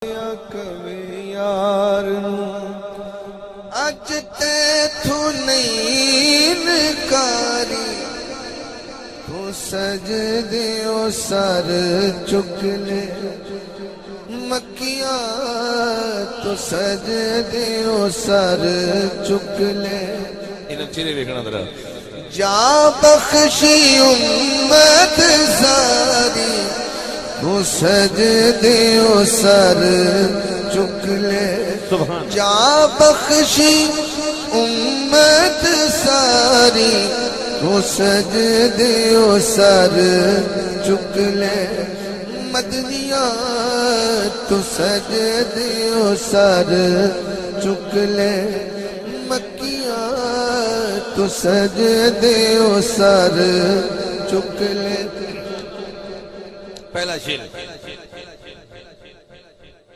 کبھی یار اج تے تو نہیں نکاری تو سجدیوں سر چک لے مکیاں تو سجدیوں سر چک لے انہاں چیرے ویکھنا ذرا جا بخشی امت ساری وہ سجدیوں سر چک لے جا بخشی امت ساری وہ سجدیوں سر چک لے مدنیاں تو سجدیوں سر چک لے مکیاں تو سجدیوں سر چک لے پہلا شعر